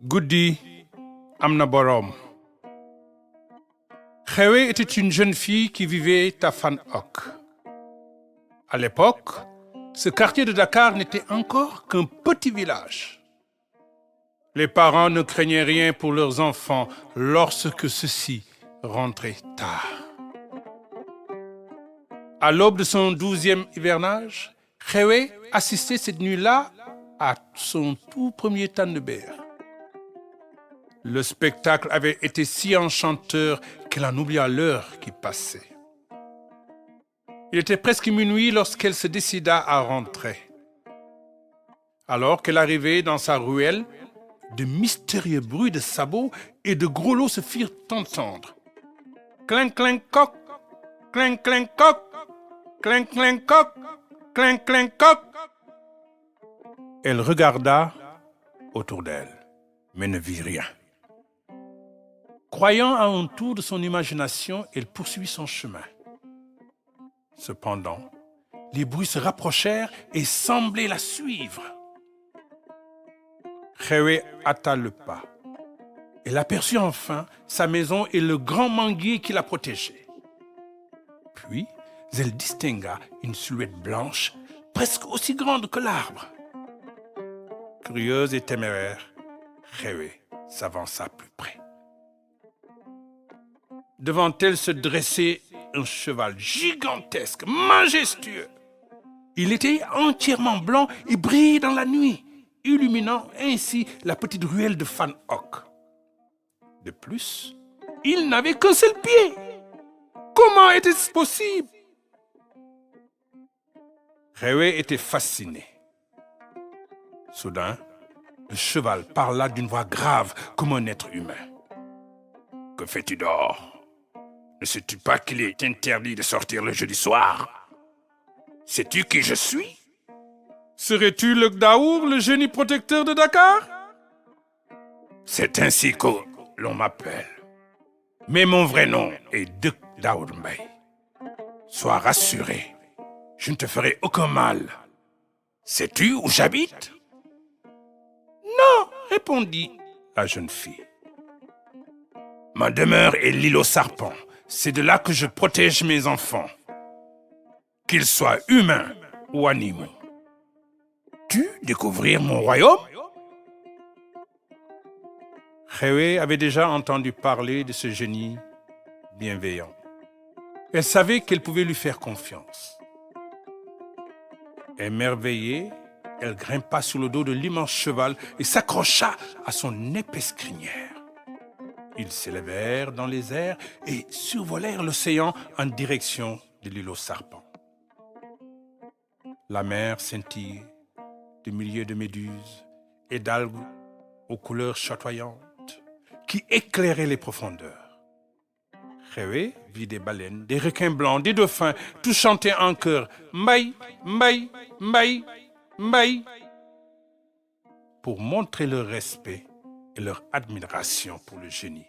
Guddi am na boroom. Xewe était une jeune fille qui vivait à Fann Hock. À l'époque, ce quartier de Dakar n'était encore qu'un petit village. Les parents ne craignaient rien pour leurs enfants lorsque ceux-ci rentraient tard. À l'aube de son 12e hivernage, Xewe assistait cette nuit-là à son tout premier Tandber. Le spectacle avait été si enchanteur qu'elle en oublia l'heure qui passait. Il était presque minuit lorsqu'elle se décida à rentrer. Alors qu'elle arrivait dans sa ruelle, de mystérieux bruits de sabots et de grelots se firent entendre. Clink, clink, coq, clink, clink, coq, clink, clink, coq, clink, clink, coq. Elle regarda autour d'elle, mais ne vit rien. Croyant à un tour de son imagination, elle poursuivit son chemin. Cependant, les bruits se rapprochèrent et semblaient la suivre. Xewe hâta le pas. Elle aperçut enfin sa maison et le grand manguier qui la protégeait. Puis, elle distingua une silhouette blanche, presque aussi grande que l'arbre. Curieuse et téméraire, Xewe s'avança plus près. Devant elle se dressait un cheval gigantesque, majestueux. Il était entièrement blanc et brillait dans la nuit, illuminant ainsi la petite ruelle de Fann Hock. De plus, il n'avait qu'un seul pied. Comment était-ce possible? Xewe était fasciné. Soudain, le cheval parla d'une voix grave comme un être humain. « Que fais-tu dehors? Ne sais-tu pas qu'il est interdit de sortir le jeudi soir? Sais-tu qui je suis? Serais-tu le Gdaour, le génie protecteur de Dakar? C'est ainsi que l'on m'appelle. Mais mon vrai nom est Duk Daoud Mbaye. Sois rassuré, je ne te ferai aucun mal. Sais-tu où j'habite? Non, répondit la jeune fille. Ma demeure est l'île aux serpents. C'est de là que je protège mes enfants, qu'ils soient humains ou animaux. Tu découvrir mon royaume? Xewe avait déjà entendu parler de ce génie bienveillant. Elle savait qu'elle pouvait lui faire confiance. Émerveillée, elle grimpa sur le dos de l'immense cheval et s'accrocha à son épaisse crinière. Ils s'élevèrent dans les airs et survolèrent l'océan en direction de l'île aux serpents. La mer scintillait de milliers de méduses et d'algues aux couleurs chatoyantes qui éclairaient les profondeurs. Xewe vit des baleines, des requins blancs, des dauphins, tous chantaient en chœur « Mbaye, Mbaye, Mbaye, Mbaye » pour montrer leur respect et leur admiration pour le génie.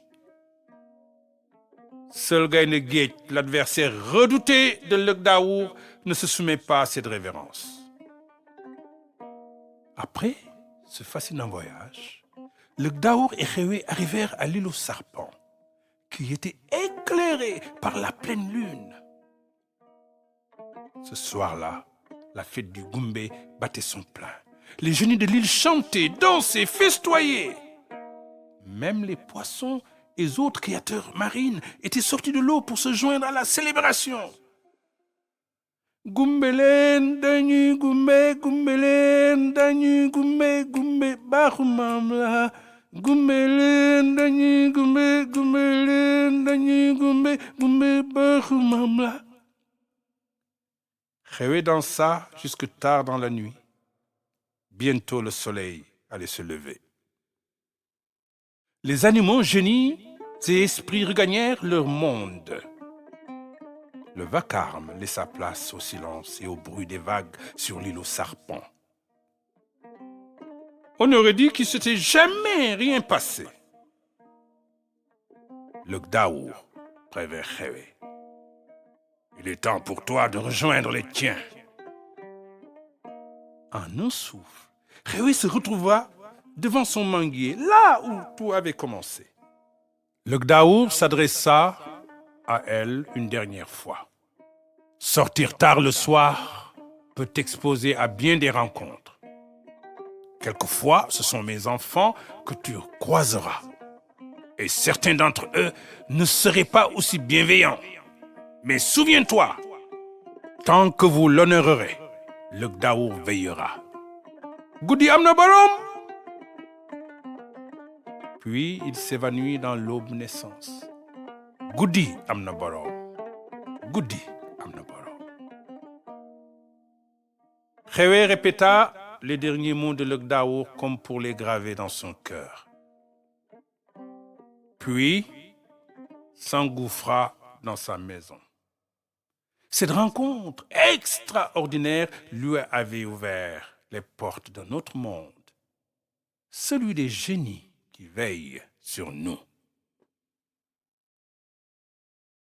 Seul Gaïndé Géej, l'adversaire redouté de Lëg Daour, ne se soumet pas à cette révérence. Après ce fascinant voyage, Lëg Daour et Xewe arrivèrent à l'île aux serpents, qui était éclairée par la pleine lune. Ce soir-là, la fête du Goumbé battait son plein. Les génies de l'île chantaient, dansaient, festoyaient. Même les poissons et autres créatures marines étaient sortis de l'eau pour se joindre à la célébration. Goumbelen, dañuy Goumbé, Goumbelen, dañuy Goumbé, Goumbé, baaxu maam la. Goumbelen, dañuy Goumbé, Goumbelen, dañuy Goumbé, Goumbé, baaxu maam la. Xewe dansa jusque tard dans la nuit. Bientôt le soleil allait se lever. Les animaux, génies et esprits regagnèrent leur monde. Le vacarme laissa place au silence et au bruit des vagues sur l'île aux serpents. On aurait dit qu'il ne s'était jamais rien passé. Lëg Daour prévint Xewe. Il est temps pour toi de rejoindre les tiens. En un souffle, Xewe se retrouva devant son manguier, là où tout avait commencé. Le Gdaour s'adressa à elle une dernière fois. Sortir tard le soir peut t'exposer à bien des rencontres. Quelquefois, ce sont mes enfants que tu croiseras. Et certains d'entre eux ne seraient pas aussi bienveillants. Mais souviens-toi, tant que vous l'honorerez, le Gdaour veillera. Goudi amna borom! Puis il s'évanouit dans l'aube naissance. Goudi amna borom. Goudi amna borom. Khewé répéta les derniers mots de le Gdaour comme pour les graver dans son cœur. Puis s'engouffra dans sa maison. Cette rencontre extraordinaire lui avait ouvert les portes d'un autre monde, celui des génies qui veillent sur nous.